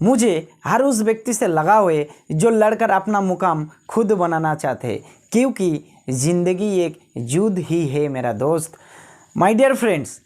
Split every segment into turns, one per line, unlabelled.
मुझे हर उस व्यक्ति से लगाव है जो लड़कर अपना मुकाम खुद बनाना चाहते हैं, क्योंकि ज़िंदगी एक युद्ध ही है मेरा दोस्त। माय डियर फ्रेंड्स,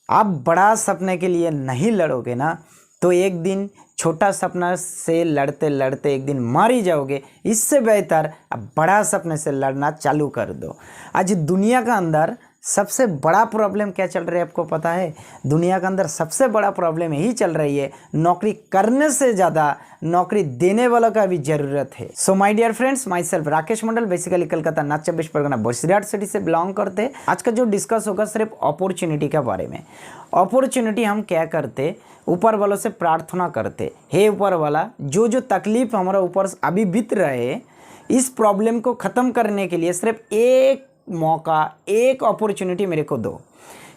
आप बड़ा सपने के लिए नहीं लड़ोगे ना, तो एक दिन छोटा सपना से लड़ते लड़ते एक दिन मार ही जाओगे। इससे बेहतर आप बड़ा सपने से लड़ना चालू कर दो। आज दुनिया का अंदर सबसे बड़ा प्रॉब्लम क्या चल रहा है आपको पता है? दुनिया के अंदर सबसे बड़ा प्रॉब्लम यही चल रही है, नौकरी करने से ज़्यादा नौकरी देने वालों का भी ज़रूरत है। So my dear friends, myself Rakesh Mandal, basically Calcutta north 24 Pargana Basirhat city से बिलोंग करते हैं। आज का जो डिस्कस होगा सिर्फ अपॉर्चुनिटी के बारे में। अपॉर्चुनिटी हम क्या करते, ऊपर वालों से प्रार्थना करते, हे ऊपर वाला, जो तकलीफ हमारा ऊपर अभी बीत रहे, इस प्रॉब्लम को ख़त्म करने के लिए सिर्फ एक मौका, एक अपॉर्चुनिटी मेरे को दो।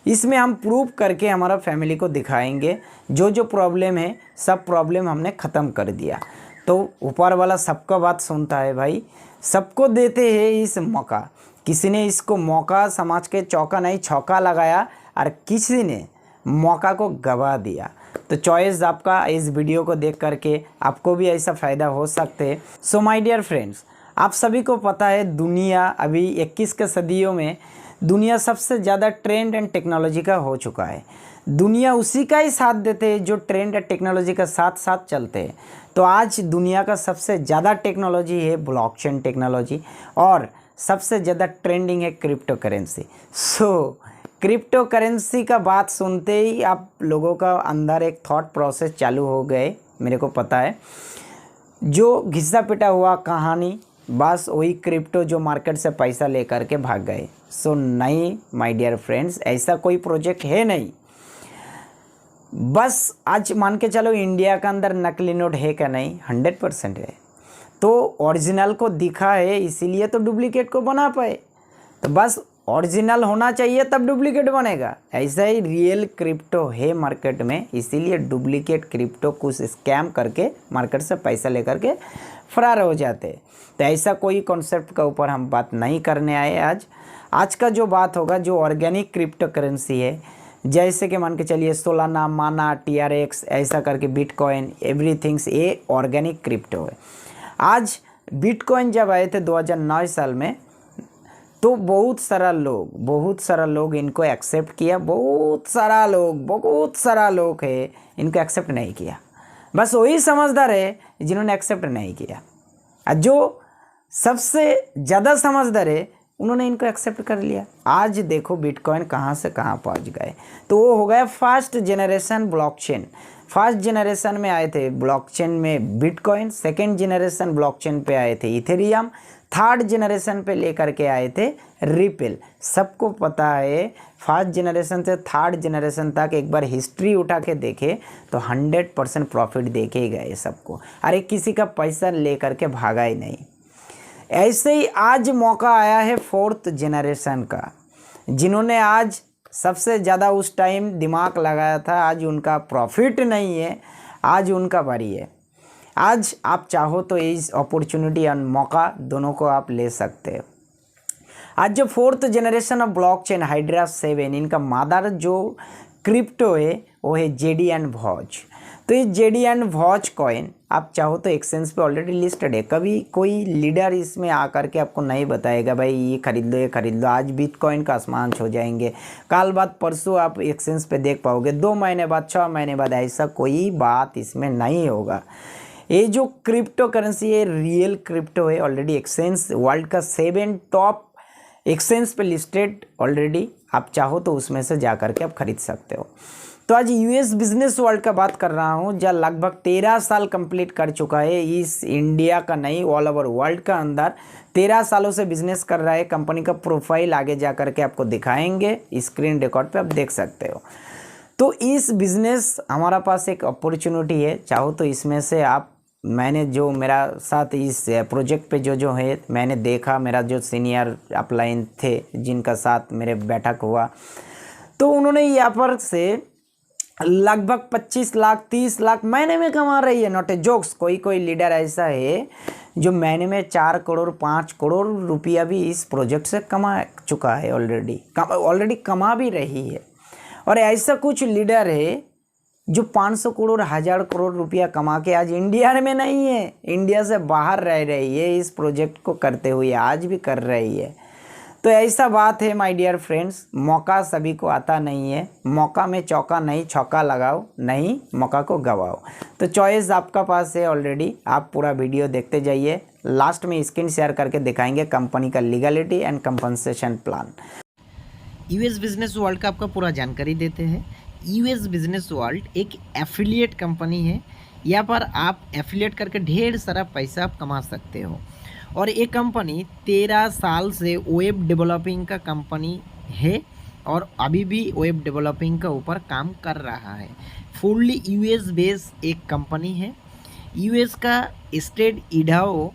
इसमें हम प्रूव करके हमारा फैमिली को दिखाएंगे जो प्रॉब्लम है सब प्रॉब्लम हमने ख़त्म कर दिया। तो ऊपर वाला सबका बात सुनता है भाई, सबको देते हैं इस मौका। किसी ने इसको मौका समझ के चौका नहीं छक्का लगाया और किसी ने मौका को गवा दिया। तो चॉइस आपका, इस वीडियो को देख करके आपको भी ऐसा फ़ायदा हो सकते हैं। सो माय डियर फ्रेंड्स, आप सभी को पता है दुनिया अभी 21 के सदियों में दुनिया सबसे ज़्यादा ट्रेंड एंड टेक्नोलॉजी का हो चुका है। दुनिया उसी का ही साथ देते हैं जो ट्रेंड एंड टेक्नोलॉजी का साथ साथ चलते हैं। तो आज दुनिया का सबसे ज़्यादा टेक्नोलॉजी है ब्लॉकचेन टेक्नोलॉजी, और सबसे ज़्यादा ट्रेंडिंग है crypto currency. So crypto currency का बात सुनते ही आप लोगों का अंदर एक थॉट प्रोसेस चालू हो गए, मेरे को पता है। जो घिसा पिटा हुआ कहानी, बस वही क्रिप्टो जो मार्केट से पैसा लेकर के भाग गए। सो नहीं माय डियर फ्रेंड्स, ऐसा कोई प्रोजेक्ट है नहीं। बस आज मान के चलो इंडिया के अंदर नकली नोट है क्या? नहीं, 100% है। तो ओरिजिनल को दिखा है इसीलिए तो डुप्लीकेट को बना पाए। तो बस ओरिजिनल होना चाहिए तब डुप्लीकेट बनेगा। ऐसा ही रियल क्रिप्टो है मार्केट में, इसीलिए डुप्लीकेट क्रिप्टो कुछ स्कैम करके मार्केट से पैसा लेकर के फरार हो जाते। तो ऐसा कोई कॉन्सेप्ट का ऊपर हम बात नहीं करने आए आज का जो बात होगा जो ऑर्गेनिक क्रिप्टो करेंसी है, जैसे कि मान के चलिए सोलाना, माना, TRX, ऐसा करके बिटकॉइन, एवरीथिंग्स, ये ऑर्गेनिक क्रिप्टो है। आज बिटकॉइन जब आए थे 2009 साल में, तो बहुत सारा लोग इनको एक्सेप्ट किया। बहुत सारा लोग है इनको एक्सेप्ट नहीं किया। बस वही समझदार है जिन्होंने एक्सेप्ट नहीं किया। जो सबसे ज़्यादा समझदार है उन्होंने इनको एक्सेप्ट कर लिया। आज देखो बिटकॉइन कहाँ से कहाँ पहुँच गए। तो वो हो गया first generation blockchain. First generation में आए थे ब्लॉकचेन में बिटकॉइन, सेकेंड जनरेशन ब्लॉकचेन पे आए थे इथेरियम, थर्ड जनरेशन पे लेकर के आए थे रिपल। सबको पता है फर्स्ट जनरेशन से थर्ड जनरेशन तक एक बार हिस्ट्री उठा के देखे तो 100% प्रॉफिट देखे गए सबको। अरे किसी का पैसा लेकर के भागा ही नहीं। ऐसे ही आज मौका आया है फोर्थ जनरेशन का, जिन्होंने आज सबसे ज़्यादा उस टाइम दिमाग लगाया था। आज उनका प्रॉफिट नहीं है, आज उनका बारी है। आज आप चाहो तो इस अपॉर्चुनिटी और मौका दोनों को आप ले सकते हो। आज जो fourth generation of blockchain hydra 7, इनका मादर जो क्रिप्टो है वो है JD&Voj। तो ये JD&Voj कॉइन आप चाहो तो एक्सचेंज पे ऑलरेडी लिस्टेड है। कभी कोई लीडर इसमें आकर के आपको नहीं बताएगा भाई ये खरीद लो। आज बिटकॉइन का आसमान छू जाएंगे, कल बाद परसों आप एक्सचेंज पे देख पाओगे, 2 महीने बाद, 6 महीने बाद, ऐसा कोई बात इसमें नहीं होगा। ये जो क्रिप्टो करेंसी है रियल क्रिप्टो है। ऑलरेडी एक्सचेंज वर्ल्ड का 7 टॉप एक्सचेंज पे लिस्टेड ऑलरेडी। आप चाहो तो उसमें से जा करके आप खरीद सकते हो। तो आज US बिजनेस वर्ल्ड का बात कर रहा हूँ, जहाँ लगभग 13 साल कंप्लीट कर चुका है। इस इंडिया का नहीं, ऑल ओवर वर्ल्ड का अंदर 13 सालों से बिजनेस कर रहा है। कंपनी का प्रोफाइल आगे जा करके आपको दिखाएंगे, स्क्रीन रिकॉर्ड पे आप देख सकते हो। तो इस बिजनेस हमारा पास एक अपॉर्चुनिटी है, चाहो तो इसमें से आप, मैंने जो मेरा साथ इस प्रोजेक्ट पे जो है मैंने देखा, मेरा जो सीनियर अपलाइन थे जिनका साथ मेरे बैठक हुआ, तो उन्होंने यहाँ पर से लगभग 25 लाख 30 लाख महीने में कमा रही है। Not a jokes. कोई लीडर ऐसा है जो महीने में 4 करोड़ 5 करोड़ रुपया भी इस प्रोजेक्ट से कमा चुका है, ऑलरेडी कमा भी रही है। और ऐसा कुछ लीडर है जो 500 करोड़ 1000 करोड़ रुपया कमा के आज इंडिया में नहीं है, इंडिया से बाहर रह रही है, इस प्रोजेक्ट को करते हुए आज भी कर रही है। तो ऐसा बात है माय डियर फ्रेंड्स, मौका सभी को आता नहीं है। मौका में चौका नहीं छक्का लगाओ, नहीं मौका को गवाओ। तो चॉइस आपका पास है ऑलरेडी, आप पूरा वीडियो देखते जाइए। लास्ट में स्क्रीन शेयर करके दिखाएंगे कंपनी का legality and compensation plan.
US business world का आपका पूरा जानकारी देते हैं। यूएस बिजनेस वर्ल्ड एक एफिलिएट कंपनी है। यहाँ पर आप एफिलिएट करके ढेर सारा पैसा आप कमा सकते हो। और ये कंपनी 13 साल से वेब डेवलपिंग का कंपनी है और अभी भी वेब डेवलपिंग का ऊपर काम कर रहा है। फुल्ली यूएस बेस एक कंपनी है। यूएस का स्टेट इडाहो,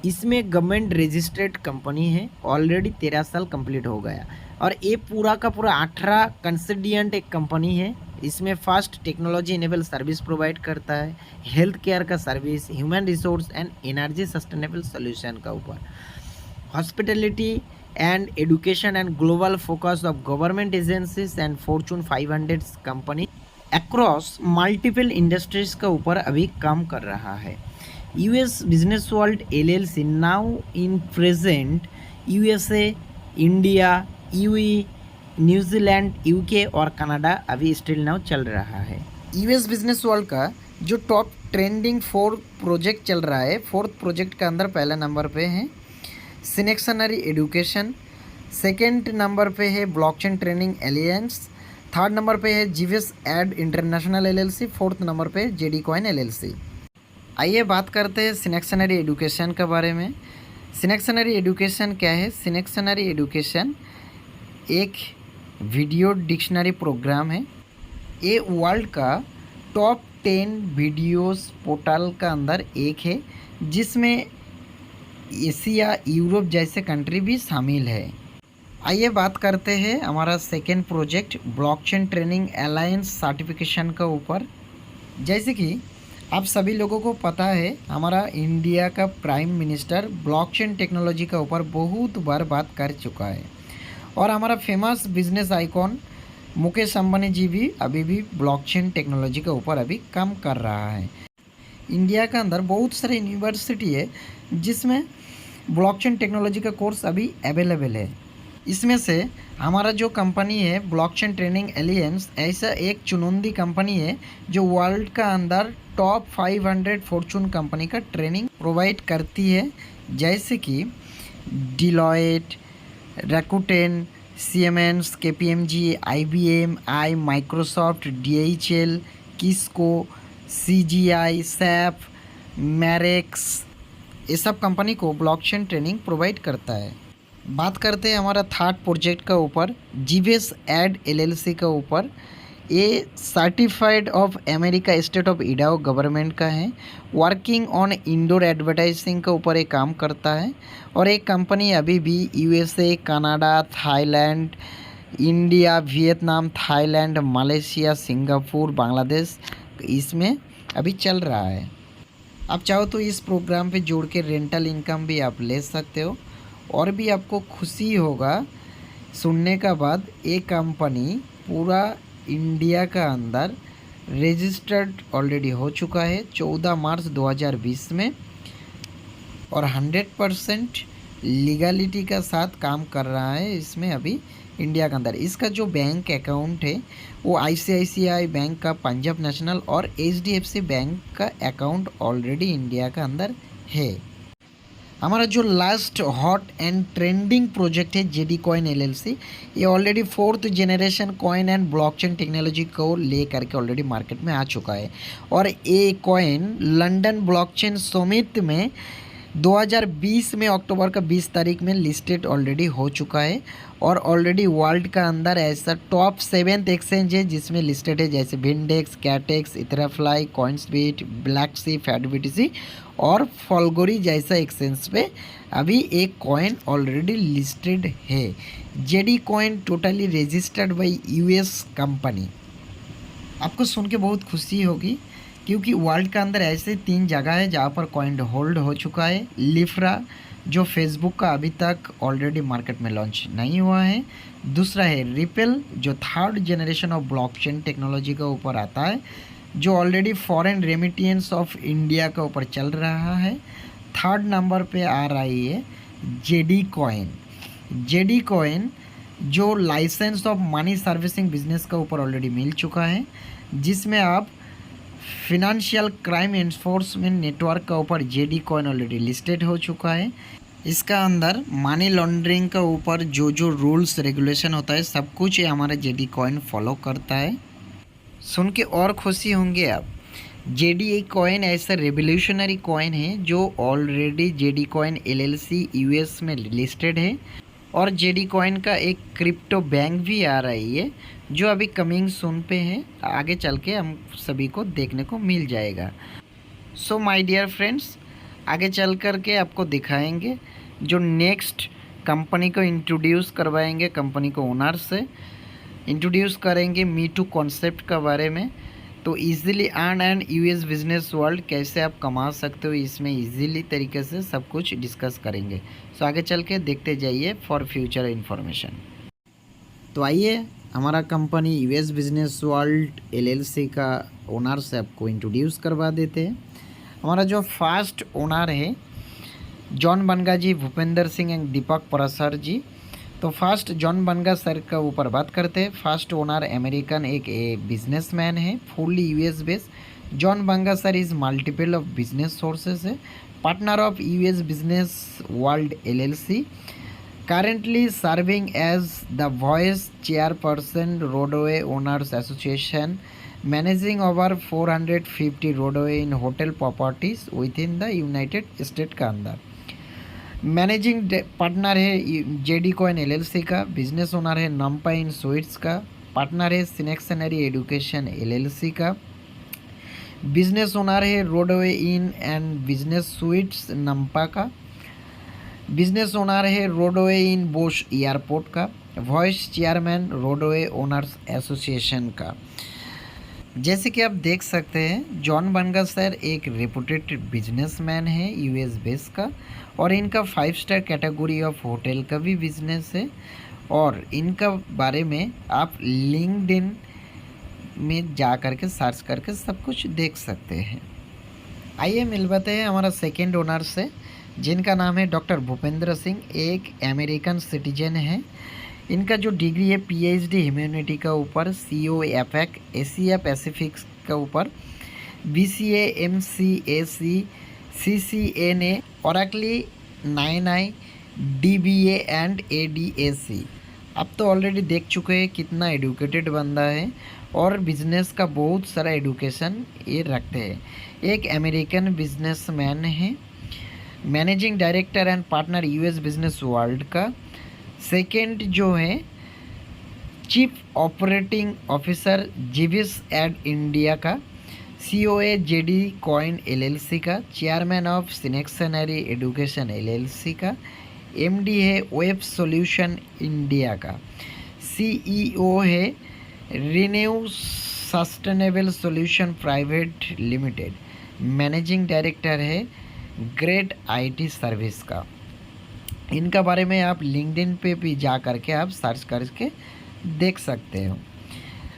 इसमें गवर्नमेंट रजिस्टर्ड कंपनी है। ऑलरेडी 13 साल कंप्लीट हो गया और ये पूरा का पूरा 18 कंसिडियंट एक कंपनी है। इसमें fast technology enable service provide करता है, हेल्थ केयर का service, human resource and energy sustainable solution का ऊपर, hospitality and education and global focus of government agencies and fortune 500 company across multiple industries का ऊपर अभी काम कर रहा है। US business world LLC now in present USA, India, UAE, New Zealand, UK और कनाडा अभी स्टिल नाउ चल रहा है। यूएस बिजनेस वर्ल्ड का जो टॉप ट्रेंडिंग 4 प्रोजेक्ट चल रहा है, 4th प्रोजेक्ट का अंदर पहला नंबर पे है सिनेक्शनरी एजुकेशन, 2nd नंबर पे है blockchain training aliens, 3rd number पे है GVS Ed international LLC, 4th number पे जेडी कॉइन एलएलसी। आइए बात करते हैं सिनेक्शनरी एजुकेशन के बारे में। सिनेक्शनरी एजुकेशन क्या है? सिनेक्शनरी एजुकेशन एक वीडियो डिक्शनरी प्रोग्राम है। ये वर्ल्ड का टॉप 10 वीडियोस पोर्टल का अंदर एक है, जिसमें एशिया, यूरोप जैसे कंट्री भी शामिल है। आइए बात करते हैं हमारा 2nd project blockchain training alliance certification का ऊपर। जैसे कि आप सभी लोगों को पता है, हमारा इंडिया का प्राइम मिनिस्टर ब्लॉकचेन टेक्नोलॉजी का ऊपर बहुत बार बात कर चुका है और हमारा famous business icon Mukesh Ambani ji भी अभी भी ब्लॉकचेन टेक्नोलॉजी के ऊपर अभी काम कर रहा है। इंडिया के अंदर बहुत सारे यूनिवर्सिटी है जिसमें ब्लॉकचेन टेक्नोलॉजी का कोर्स अभी अवेलेबल है। इसमें से हमारा जो कंपनी है ब्लॉकचेन ट्रेनिंग एलियंस, ऐसा एक चुनिंदा कंपनी है जो वर्ल्ड का अंदर टॉप 500 फॉर्चून कंपनी का ट्रेनिंग प्रोवाइड करती है, जैसे कि Deloitte, Rakuten, Siemens, KPMG, IBM, Microsoft, DHL, Cisco, CGI, SAP, Marex, ये सब कंपनी को ब्लॉकचेन ट्रेनिंग प्रोवाइड करता है। बात करते हैं हमारा 3rd प्रोजेक्ट का ऊपर, जीवीएस एड एलएलसी का ऊपर। ये certified of America state of Idaho government का है। वर्किंग ऑन इंडोर एडवर्टाइजिंग के ऊपर ये काम करता है और एक कंपनी अभी भी USA, Canada, Thailand, India, Vietnam, Thailand, Malaysia, Singapore, Bangladesh, इसमें अभी चल रहा है। आप चाहो तो इस प्रोग्राम पे जोड़ के रेंटल इनकम भी आप ले सकते हो और भी आपको खुशी होगा सुनने का बाद, एक कंपनी पूरा इंडिया का अंदर रजिस्टर्ड ऑलरेडी हो चुका है 14 मार्च 2020 में और 100% लीगलिटी का साथ काम कर रहा है इसमें अभी इंडिया के अंदर। इसका जो बैंक अकाउंट है वो आईसीआईसीआई बैंक का, पंजाब नेशनल और एचडीएफसी बैंक का अकाउंट ऑलरेडी इंडिया के अंदर है। हमारा जो last hot and trending project है जेडी कॉइन एलएलसी, ये already 4th generation coin and blockchain technology को ले करके ऑलरेडी मार्केट में आ चुका है और ये कॉइन लंदन ब्लॉकचेन समिट में 2020 में अक्टूबर का 20 तारीख में लिस्टेड ऑलरेडी हो चुका है और ऑलरेडी वर्ल्ड का अंदर ऐसा टॉप 7th एक्सचेंज है जिसमें लिस्टेड है, जैसे विंडेक्स, कैटेक्स, इथराफ्लाई, कॉइन्सबीट, ब्लैकसी, फैटबीटीसी और फॉलगोरी जैसा एक्सचेंज पे अभी एक कॉइन ऑलरेडी लिस्टेड है। JD coin totally registered bye US company. आपको सुन के बहुत खुशी होगी क्योंकि वर्ल्ड के अंदर ऐसे 3 जगह है जहाँ पर कॉइन होल्ड हो चुका है। लिफ्रा जो फेसबुक का अभी तक ऑलरेडी मार्केट में लॉन्च नहीं हुआ है। दूसरा है रिपल जो third generation of blockchain technology का ऊपर आता है, जो already foreign remittance of India का ऊपर चल रहा है। थर्ड नंबर पे आ रही है जेडी कॉइन। जेडी कॉइन जो licence of money servicing business का ऊपर ऑलरेडी मिल चुका है, जिसमें आप फिनेंशियल क्राइम एनफोर्समेंट नेटवर्क का ऊपर जेडी कॉइन ऑलरेडी लिस्टेड हो चुका है। इसका अंदर मनी लॉन्ड्रिंग का ऊपर जो जो रूल्स रेगुलेशन होता है सब कुछ ये हमारा जेडी कॉइन फॉलो करता है। सुन के और खुशी होंगे आप, जेडी कॉइन ऐसा रेवोल्यूशनरी कॉइन है जो already JD coin LLC US में लिस्टेड है। और जेडी कॉइन का एक क्रिप्टो बैंक भी आ रही है जो अभी कमिंग सून पे है, आगे चल के हम सभी को देखने को मिल जाएगा। सो माय डियर फ्रेंड्स, आगे चल कर के आपको दिखाएंगे जो नेक्स्ट कंपनी को इंट्रोड्यूस करवाएंगे, कंपनी को ओनर से इंट्रोड्यूस करेंगे मीटू कॉन्सेप्ट का बारे में। तो easily earn and US business world कैसे आप कमा सकते हो, इसमें इजीली तरीके से सब कुछ डिस्कस करेंगे। सो आगे चल के देखते जाइए फॉर फ्यूचर इन्फॉर्मेशन। तो आइए हमारा company US business world LLC का ओनर से आपको इंट्रोड्यूस करवा देते हैं। हमारा जो फर्स्ट ओनर है John Banga ji, Bhupendra Singh and Deepak Parasar ji. तो फर्स्ट जॉन बनगा सर का ऊपर बात करते हैं। फर्स्ट ओनर अमेरिकन एक बिजनेसमैन है, fully US based. John Banga sir is multiple of business sources है, partner of US business world LLC, currently serving as the vice chairperson roadway owners association, managing over 450 roadway in hotel properties within the United State का अंदर। Managing partner है JD coin LLC का, business owner है Nampa inn suites का, partner है सिनेक्शनरी education LLC का, business owner है roadway inn and business suites Nampa का, बिजनेस ओनर है रोडवे इन बोश एयरपोर्ट का, vice chairman roadway owners association का। जैसे कि आप देख सकते हैं जॉन बनगा सर एक रेपुटेड बिजनेसमैन है यूएस बेस का, और इनका 5 स्टार कैटेगरी ऑफ होटल का भी बिजनेस है। और इनका बारे में आप लिंक्डइन में जा कर के सर्च करके सब कुछ देख सकते हैं। आइए मिलवाते हैं हमारा सेकेंड ओनर से, जिनका नाम है डॉक्टर भूपेंद्र सिंह, एक अमेरिकन सिटीजन है। इनका जो डिग्री है पीएचडी ह्यूमैनिटी का ऊपर, COFAC एशिया पैसिफिक का ऊपर, BCA MCAC CCNA ओरेकली 9i DBA and ADAC। अब तो ऑलरेडी देख चुके हैं कितना एडुकेटेड बंदा है और बिजनेस का बहुत सारा एडुकेशन ये रखते हैं। एक अमेरिकन बिजनेसमैन है, managing director and partner US business world का। सेकेंड जो है chief operating officer GVS Ed India का, COA जेडी कॉइन एलएलसी का, चेयरमैन ऑफ सिनेक्शनरी एडुकेशन एलएलसी का, MD है वेब सॉल्यूशन इंडिया का, CEO है renew sustainable solution private limited, managing director है ग्रेट IT सर्विस का। इनका बारे में आप लिंक्डइन पे भी जा करके आप सर्च करके देख सकते हो।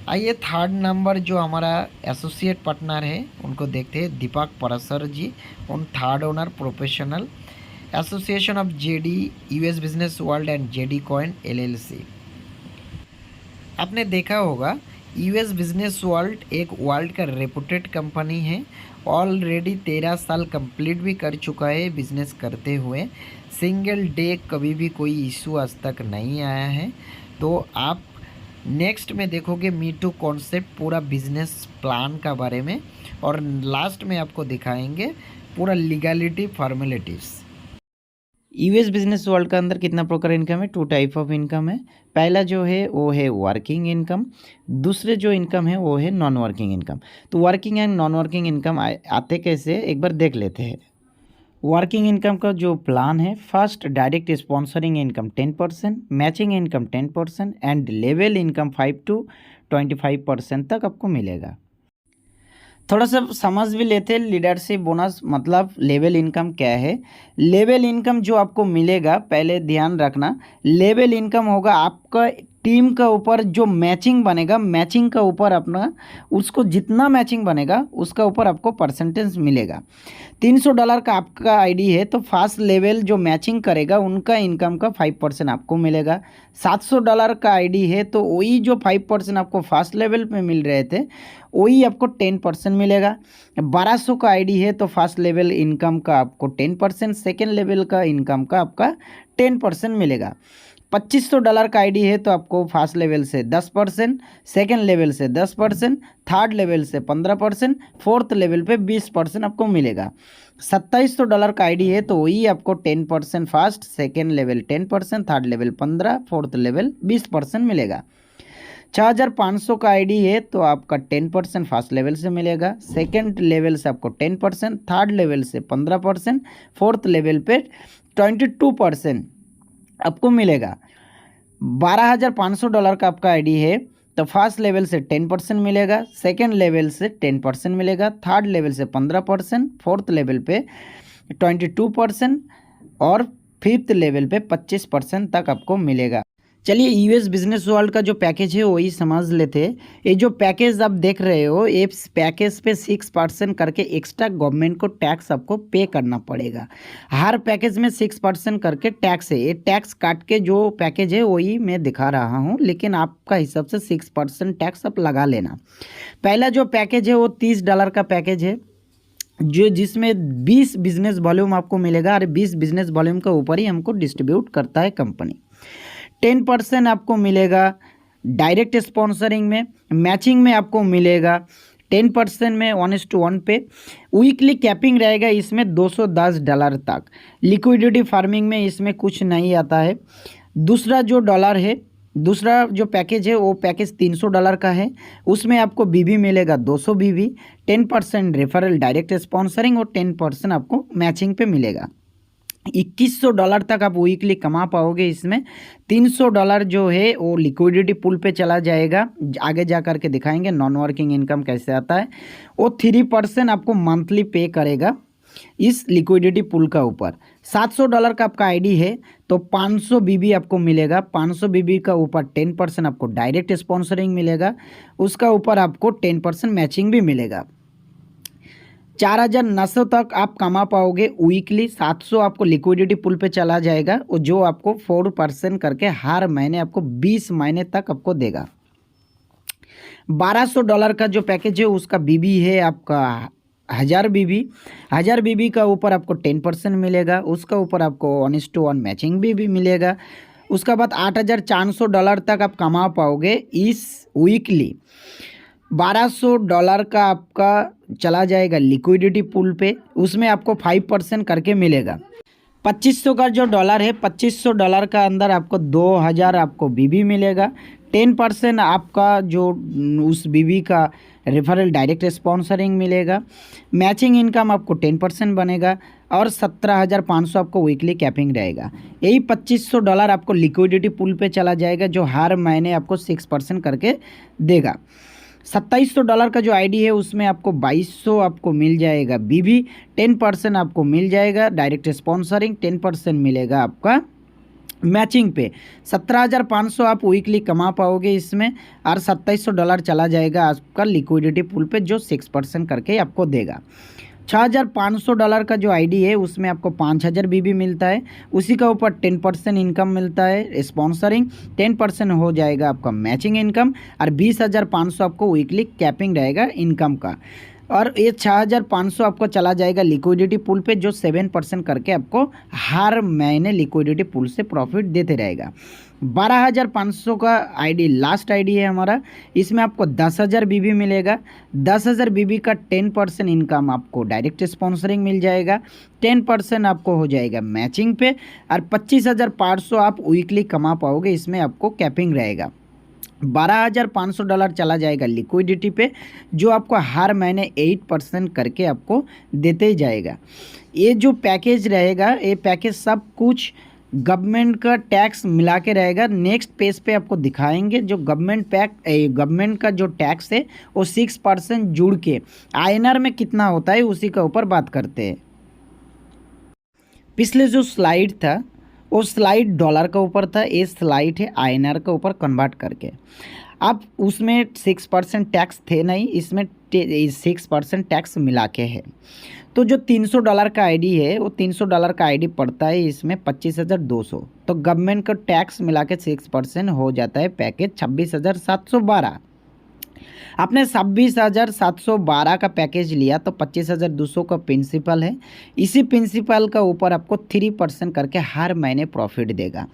आइए थर्ड नंबर जो हमारा एसोसिएट पार्टनर है उनको देखते हैं, दीपक परासर जी, उन third owner professional association of JD US business world and JD coin LLC. आपने देखा होगा यूएस बिजनेस वर्ल्ड एक वर्ल्ड का रेपुटेड कंपनी है, ऑलरेडी 13 साल कंप्लीट भी कर चुका है बिजनेस करते हुए। सिंगल डे कभी भी कोई इशू आज तक नहीं आया है। तो आप नेक्स्ट में देखोगे मीटू कॉन्सेप्ट पूरा बिजनेस प्लान का बारे में, और लास्ट में आपको दिखाएंगे पूरा legality formalities. US business world का अंदर कितना प्रकार इनकम है? 2 टाइप ऑफ इनकम है। पहला जो है वो है वर्किंग इनकम, दूसरे जो इनकम है वो है नॉन वर्किंग इनकम। तो working and non working income आते कैसे एक बार देख लेते हैं। वर्किंग इनकम का जो प्लान है, first direct sponsoring income 10%, matching income 10% and level income 5 to 25% तक आपको मिलेगा। थोड़ा सा समझ भी लेते हैं लीडरशिप बोनस मतलब लेवल इनकम क्या है। लेवल इनकम जो आपको मिलेगा, पहले ध्यान रखना, लेवल इनकम होगा आपका टीम का ऊपर जो मैचिंग बनेगा, मैचिंग का ऊपर अपना उसको जितना मैचिंग बनेगा उसका ऊपर आपको परसेंटेज मिलेगा। $300 का आपका आईडी है तो फर्स्ट लेवल जो मैचिंग करेगा उनका इनकम का 5% आपको मिलेगा। $700 का आईडी है तो वही जो 5% आपको फर्स्ट लेवल पे मिल रहे थे वही आपको 10% मिलेगा। 1200 का आईडी है तो फर्स्ट लेवल इनकम का आपको 10%, सेकेंड लेवल का इनकम का आपका 10% मिलेगा। $2500 का आईडी है तो आपको फर्स्ट लेवल से 10%, सेकेंड लेवल से 10%, थर्ड लेवल से 15%, फोर्थ लेवल पे 20% आपको मिलेगा। $2700 का आईडी है तो वही आपको 10% first, second level 10%, third level 15%, fourth level 20% मिलेगा। 6500 का आईडी है तो आपका 10% फर्स्ट लेवल से मिलेगा, सेकेंड लेवल से आपको 10%, थर्ड लेवल से 15%, फोर्थ लेवल पे 22% आपको मिलेगा। $12500 का आपका आईडी है तो फर्स्ट लेवल से 10% मिलेगा, सेकेंड लेवल से 10% मिलेगा, थर्ड लेवल से 15%, फोर्थ लेवल पे 22% और फिफ्थ लेवल पे 25% तक आपको मिलेगा। चलिए यूएस बिजनेस वर्ल्ड का जो पैकेज है वही समझ लेते हैं। ये जो पैकेज आप देख रहे हो, ये पैकेज पे 6% करके एक्स्ट्रा गवर्नमेंट को टैक्स आपको पे करना पड़ेगा। हर पैकेज में 6% करके टैक्स है। ये टैक्स काट के जो पैकेज है वही मैं दिखा रहा हूँ, लेकिन आपका हिसाब से 6% टैक्स आप लगा लेना। पहला जो पैकेज है वो $30 का पैकेज है जो जिसमें 20 बिजनेस वॉल्यूम आपको मिलेगा और 20 बिजनेस वॉल्यूम के ऊपर ही हमको डिस्ट्रीब्यूट करता है कंपनी। 10% आपको मिलेगा डायरेक्ट स्पॉन्सरिंग में, मैचिंग में आपको मिलेगा 10% में 1:1 पे। वीकली कैपिंग रहेगा इसमें $210 तक। लिक्विडिटी फार्मिंग में इसमें कुछ नहीं आता है। दूसरा जो डॉलर है, दूसरा जो पैकेज है वो पैकेज $300 का है। उसमें आपको बीबी मिलेगा 200 बीबी, 10% रेफरल डायरेक्ट स्पॉन्सरिंग और 10% आपको मैचिंग पे मिलेगा। $2100 तक आप वीकली कमा पाओगे इसमें। $300 जो है वो लिक्विडिटी पूल पे चला जाएगा, आगे जा कर के दिखाएंगे नॉन वर्किंग इनकम कैसे आता है। वो 3% आपको मंथली पे करेगा इस लिक्विडिटी पूल का ऊपर। $700 का आपका आईडी है तो 500 बीबी आपको मिलेगा। 500 बीबी का ऊपर 10% आपको डायरेक्ट स्पॉन्सरिंग मिलेगा, उसका ऊपर आपको 10% मैचिंग भी मिलेगा। 4900 तक आप कमा पाओगे वीकली। 700 आपको लिक्विडिटी पूल पे चला जाएगा और जो आपको 4% करके हर महीने आपको 20 महीने तक आपको देगा। $1200 का जो पैकेज है उसका बीबी है आपका 1000 बीबी। 1000 बीबी का ऊपर आपको 10% मिलेगा, उसका ऊपर आपको 1:1 मैचिंग भी मिलेगा। उसका बाद $8400 तक आप कमा पाओगे इस वीकली। $1200 का आपका चला जाएगा लिक्विडिटी पूल पे, उसमें आपको 5% करके मिलेगा। 2500 का जो डॉलर है, $2500 का अंदर आपको 2000 आपको बीबी मिलेगा। 10% आपका जो उस बीबी का रेफरल डायरेक्ट स्पॉन्सरिंग मिलेगा। मैचिंग इनकम आपको 10% बनेगा और 17500 आपको वीकली कैपिंग रहेगा। यही $2500 आपको लिक्विडिटी पूल पे चला जाएगा जो हर महीने आपको 6% करके देगा। $2700 का जो आईडी है उसमें आपको 2200 आपको मिल जाएगा बीबी, 10% आपको मिल जाएगा डायरेक्ट स्पॉन्सरिंग, 10% मिलेगा आपका मैचिंग पे। 17500 आप वीकली कमा पाओगे इसमें और $2700 चला जाएगा आपका लिक्विडिटी पूल पे जो 6% करके आपको देगा। $6500 का जो आईडी है उसमें आपको 5000 बीबी मिलता है, उसी का ऊपर 10% इनकम मिलता है स्पॉन्सरिंग, 10% हो जाएगा आपका मैचिंग इनकम और 20500 आपको वीकली कैपिंग रहेगा इनकम का। और ये 6500 आपको चला जाएगा लिक्विडिटी पूल पे जो 7% करके आपको हर महीने लिक्विडिटी पूल से प्रॉफिट देते रहेगा। 12500 का आईडी लास्ट आईडी है हमारा, इसमें आपको 10000 बीबी मिलेगा। 10000 बीबी का 10% इनकम आपको डायरेक्ट स्पॉन्सरिंग मिल जाएगा, 10% आपको हो जाएगा मैचिंग पे और 25500 आप वीकली कमा पाओगे, इसमें आपको कैपिंग रहेगा। $12500 चला जाएगा लिक्विडिटी पे जो आपको हर महीने 8% करके आपको देते ही जाएगा। ये जो पैकेज रहेगा, ये पैकेज सब कुछ गवर्नमेंट का टैक्स मिला के रहेगा। नेक्स्ट पेज पे आपको दिखाएंगे जो गवर्नमेंट का जो टैक्स है वो 6% जुड़ के आईएनआर में कितना होता है उसी के ऊपर बात करते हैं। पिछले जो स्लाइड था वो स्लाइड डॉलर के ऊपर था, ये स्लाइड है आईएनआर के ऊपर कन्वर्ट करके। अब उसमें 6% टैक्स थे नहीं, इसमें 6% टैक्स मिला के है। तो जो $300 का आईडी है वो $300 का आईडी पड़ता है इसमें 25,200। तो गवर्नमेंट का टैक्स मिला के 6% हो जाता है पैकेज 26,712। आपने 26,712 का पैकेज लिया तो 25,200 का प्रिंसिपल है। इसी प्रिंसिपल का ऊपर आपको 3% करके हर महीने प्रॉफिट देगा।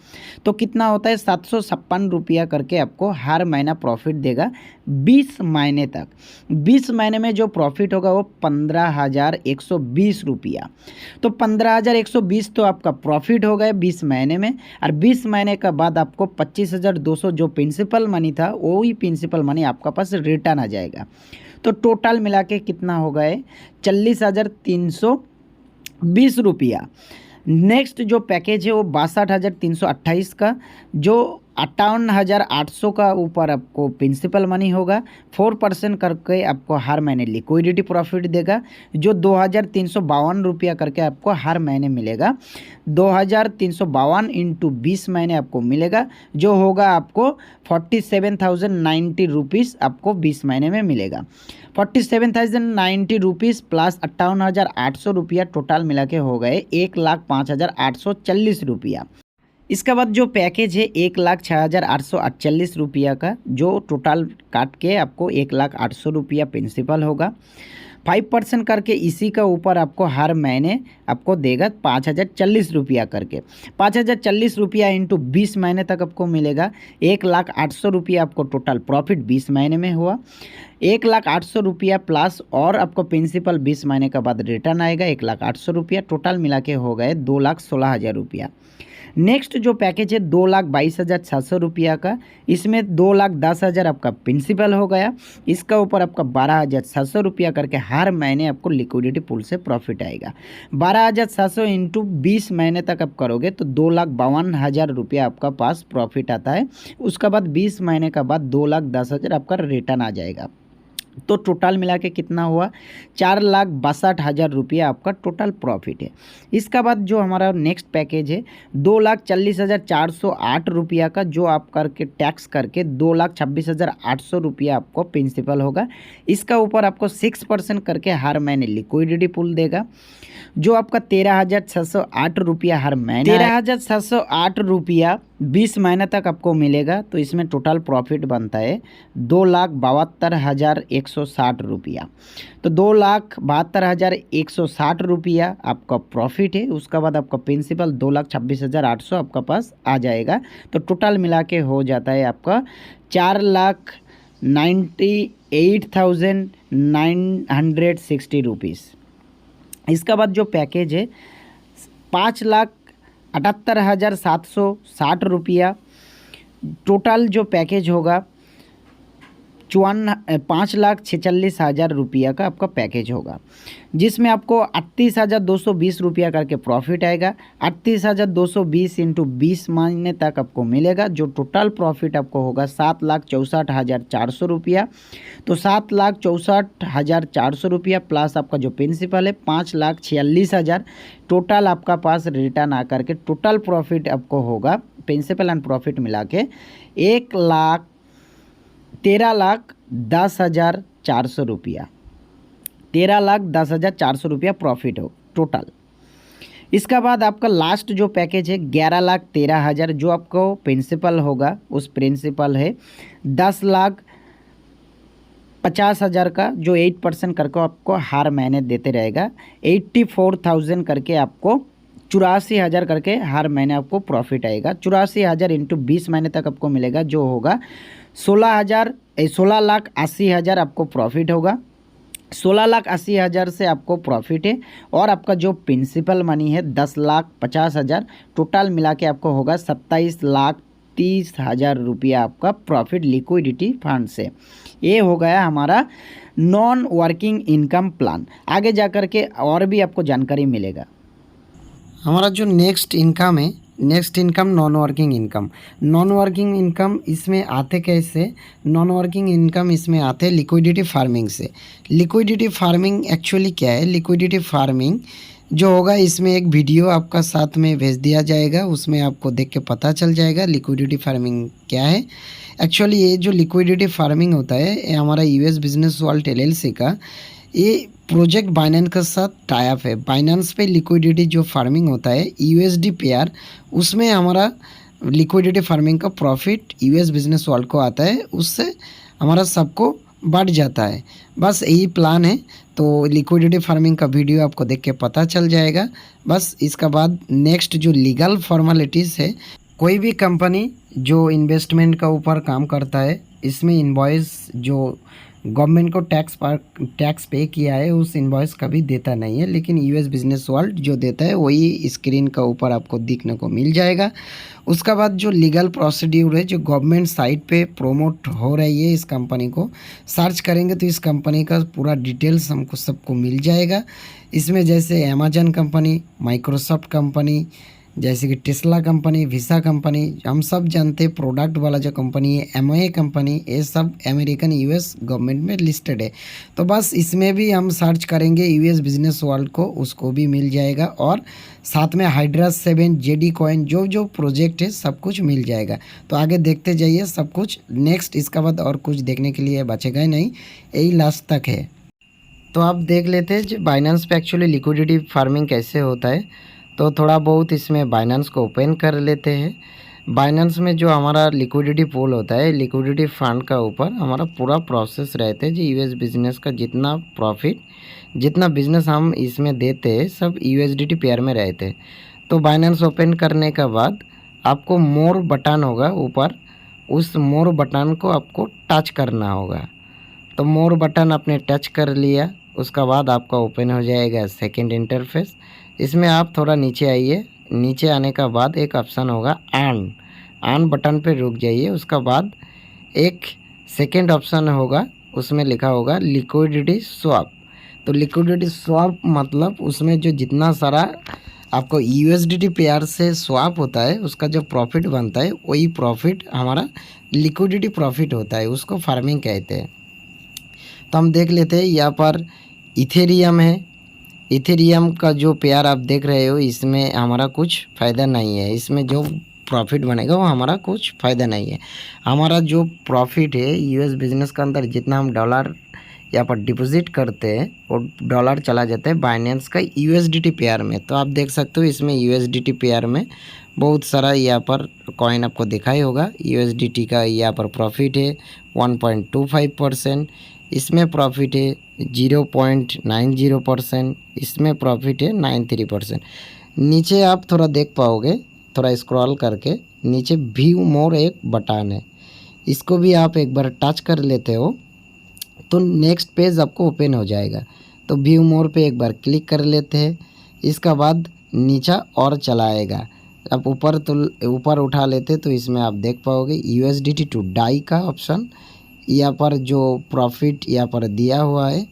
तो कितना होता है 756 रुपया करके आपको हर महीना प्रॉफिट देगा 20 महीने तक। 20 महीने में जो प्रॉफिट होगा वो 15,120 रुपया। तो 15,120 तो आपका प्रॉफिट हो गया 20 महीने में, और 20 महीने का बाद आपको 25,200 जो प्रिंसिपल मनी था वही प्रिंसिपल मनी आपका पास रिटर्न आ जाएगा। तो टोटल मिला के कितना हो गए 40,320 रुपया। नेक्स्ट जो पैकेज है वो 62,328 का, जो 58,800 का ऊपर आपको प्रिंसिपल मनी होगा। 4% करके आपको हर महीने लिक्विडिटी प्रॉफिट देगा जो 2,352 रुपया करके आपको हर महीने मिलेगा। 2,352 इंटू 20 महीने आपको मिलेगा जो होगा आपको 47,090 रुपीज़ आपको 20 महीने में मिलेगा। 47,090 रुपीज़ प्लस 58,800 रुपया टोटल मिला के हो गए 1,05,840 रुपया। इसके बाद जो पैकेज है 1,06,848 रुपया का, जो टोटल काट के आपको 1,08,000 रुपया प्रिंसिपल होगा। 5% करके इसी का ऊपर आपको हर महीने आपको देगा 5,040 रुपया करके। 5,040 रुपया इंटू 20 महीने तक आपको मिलेगा 1,08,000 रुपया आपको टोटल प्रॉफिट 20 महीने में हुआ। 1,08,000 रुपया प्लस और आपको प्रिंसिपल 20 महीने का बाद रिटर्न आएगा 1,08,000 रुपया। टोटल मिला के हो गए 2,16,000 रुपया। नेक्स्ट जो पैकेज है 2,22,600 रुपया का, इसमें 2,10,000 आपका प्रिंसिपल हो गया। इसका ऊपर आपका 12,700 रुपया करके हर महीने आपको लिक्विडिटी पूल से प्रॉफिट आएगा। 12,700 इंटू 20 महीने तक आप करोगे तो 2,52,000 रुपया आपका पास प्रॉफिट आता है। उसके बाद 20 महीने का बाद 2,10,000 आपका रिटर्न आ जाएगा। तो टोटल मिला के कितना हुआ 4,62,000 रुपया आपका टोटल प्रॉफिट है। इसका बाद जो हमारा नेक्स्ट पैकेज है 2,40,408 रुपया का, जो आप करके टैक्स करके 2,26,800 रुपया आपको प्रिंसिपल होगा। इसका ऊपर आपको 6% करके हर महीने लिक्विडिटी पूल देगा जो आपका 13,608 रुपया हर महीने। 13,608 रुपया 20 महीने तक आपको मिलेगा। तो इसमें टोटल प्रॉफिट बनता है 2,72,160 रुपया। तो 2,72,160 रुपया आपका प्रॉफिट है। उसका बाद आपका प्रिंसिपल 2,26,800 आपका पास आ जाएगा। तो टोटल मिला के हो जाता है आपका 4,98,960 रुपीज़। इसका बाद जो पैकेज है 5,78,760 रुपया। टोटल जो पैकेज होगा 5,46,000 रुपया का आपका पैकेज होगा, जिसमें आपको 38,220 रुपया करके प्रॉफिट आएगा। 38,220 इंटू 20 महीने तक आपको मिलेगा जो टोटल प्रॉफिट आपको होगा 7,64,400 रुपया। तो 7,64,400 रुपया प्लस आपका जो प्रिंसिपल है 5,46,000 टोटल आपका पास रिटर्न आकर के टोटल प्रॉफिट आपको होगा प्रिंसिपल एंड प्रॉफिट मिला के 13,10,400 रुपया। 13,10,400 रुपया प्रॉफिट हो टोटल। इसका बाद आपका लास्ट जो पैकेज है 11,13,000 जो आपको प्रिंसिपल होगा, उस प्रिंसिपल है 10,50,000 का जो 8% करके आपको हर महीने देते रहेगा। 84,000 करके आपको 84,000 करके हर महीने आपको प्रॉफिट आएगा। 84,000 इंटू 20 महीने तक आपको मिलेगा जो होगा 16,80,000 आपको प्रॉफिट होगा। 16,80,000 से आपको प्रॉफिट है। और आपका जो प्रिंसिपल मनी है 10,50,000 टोटल मिला के आपको होगा 27,30,000 रुपया आपका प्रॉफिट लिक्विडिटी फंड से। ये हो गया हमारा नॉन वर्किंग इनकम प्लान। आगे जा कर के और भी आपको जानकारी मिलेगा।
हमारा जो नेक्स्ट इनकम है
next income non working income. Non working income इसमें आते कैसे? नॉन वर्किंग इनकम इसमें आते लिक्विडिटी फार्मिंग से। लिक्विडिटी फार्मिंग एक्चुअली क्या है? लिक्विडिटी फार्मिंग जो होगा इसमें एक वीडियो आपका साथ में भेज दिया जाएगा, उसमें आपको देख के पता चल जाएगा लिक्विडिटी फार्मिंग क्या है। एक्चुअली ये जो लिक्विडिटी फार्मिंग होता है ये हमारा यूएस बिजनेस वर्ल्ड एलएलसी का ये प्रोजेक्ट बाइनेंस के साथ टाई अप है। बाइनेंस पे लिक्विडिटी जो फार्मिंग होता है यूएसडी पेयर, उसमें हमारा लिक्विडिटी फार्मिंग का प्रॉफिट यूएस बिजनेस वर्ल्ड को आता है, उससे हमारा सबको बढ़ जाता है। बस यही प्लान है। तो लिक्विडिटी फार्मिंग का वीडियो आपको देख के पता चल जाएगा। बस इसका बाद नेक्स्ट जो लीगल फॉर्मेलिटीज़ है, कोई भी कंपनी जो इन्वेस्टमेंट का ऊपर काम करता है इसमें इनवॉइस जो गवर्नमेंट को टैक्स पे किया है उस इनवॉइस कभी देता नहीं है, लेकिन यूएस बिजनेस वर्ल्ड जो देता है वही स्क्रीन का ऊपर आपको दिखने को मिल जाएगा। उसका बाद जो लीगल प्रोसीड्यूर है जो गवर्नमेंट साइट पे प्रोमोट हो रही है, इस कंपनी को सर्च करेंगे तो इस कंपनी का पूरा डिटेल्स हमको सबको मिल जाएगा। इसमें जैसे अमेजन कंपनी, माइक्रोसॉफ्ट कंपनी, जैसे कि टेस्ला कंपनी, वीसा कंपनी, हम सब जानते हैं प्रोडक्ट वाला जो कंपनी है एमए कंपनी, ये सब अमेरिकन यूएस गवर्नमेंट में लिस्टेड है। तो बस इसमें भी हम सर्च करेंगे यूएस बिजनेस वर्ल्ड को, उसको भी मिल जाएगा। और साथ में हाइड्रा 7, जेडी कॉइन, जो जो प्रोजेक्ट है सब कुछ मिल जाएगा। तो आगे देखते जाइए सब कुछ। नेक्स्ट इसका बाद और कुछ देखने के लिए बचेगा ही नहीं, यही लास्ट तक है। तो आप देख लेते हैं जो बाइनेंस पे एक्चुअली लिक्विडिटी फार्मिंग कैसे होता है। तो थोड़ा बहुत इसमें बाइनेंस को ओपन कर लेते हैं। बाइनेंस में जो हमारा लिक्विडिटी पूल होता है, लिक्विडिटी फंड का ऊपर हमारा पूरा प्रोसेस रहते हैं। जो यूएस बिजनेस का जितना प्रॉफिट, जितना बिजनेस हम इसमें देते हैं सब यूएसडीटी पेयर में रहते हैं। तो बाइनेंस ओपन करने के बाद आपको मोर बटन होगा ऊपर, उस मोर बटन को आपको टच करना होगा। तो मोर बटन आपने टच कर लिया, उसका बाद आपका ओपन हो जाएगा सेकंड इंटरफेस। इसमें आप थोड़ा नीचे आइए, नीचे आने का बाद एक ऑप्शन होगा ऑन बटन पे रुक जाइए। उसका बाद एक सेकंड ऑप्शन होगा, उसमें लिखा होगा लिक्विडिटी स्वैप। तो लिक्विडिटी स्वैप मतलब उसमें जो जितना सारा आपको यूएसडीटी पेयर से स्वैप होता है उसका जो प्रॉफिट बनता है वही प्रॉफिट हमारा लिक्विडिटी प्रॉफिट होता है, उसको फार्मिंग कहते हैं। तो हम देख लेते हैं, यहाँ पर इथेरियम है। इथेरियम का जो पेयर आप देख रहे हो इसमें हमारा कुछ फ़ायदा नहीं है, इसमें जो प्रॉफिट बनेगा वो हमारा कुछ फ़ायदा नहीं है। हमारा जो प्रॉफिट है यूएस बिजनेस के अंदर जितना हम डॉलर यहाँ पर डिपॉजिट करते हैं वो डॉलर चला जाता है बाइनेंस का यूएसडीटी पेयर में। तो आप देख सकते हो इसमें यूएसडीटी पेयर में बहुत सारा यहाँ पर कॉइन आपको दिखाई होगा। यूएसडीटी का यहाँ पर प्रॉफिट है 1.25%, इसमें प्रॉफिट है 0.90%, इसमें प्रॉफिट है 93%। नीचे आप थोड़ा देख पाओगे, थोड़ा स्क्रॉल करके नीचे व्यू मोर एक बटन है, इसको भी आप एक बार टच कर लेते हो तो नेक्स्ट पेज आपको ओपन हो जाएगा। तो व्यू मोर पे एक बार क्लिक कर लेते हैं। इसका बाद नीचा और चलाएगा, आप ऊपर उठा लेते तो इसमें आप देख पाओगे यूएसडीटी टू डाई का ऑप्शन। यहाँ पर जो प्रॉफिट यहाँ पर दिया हुआ है,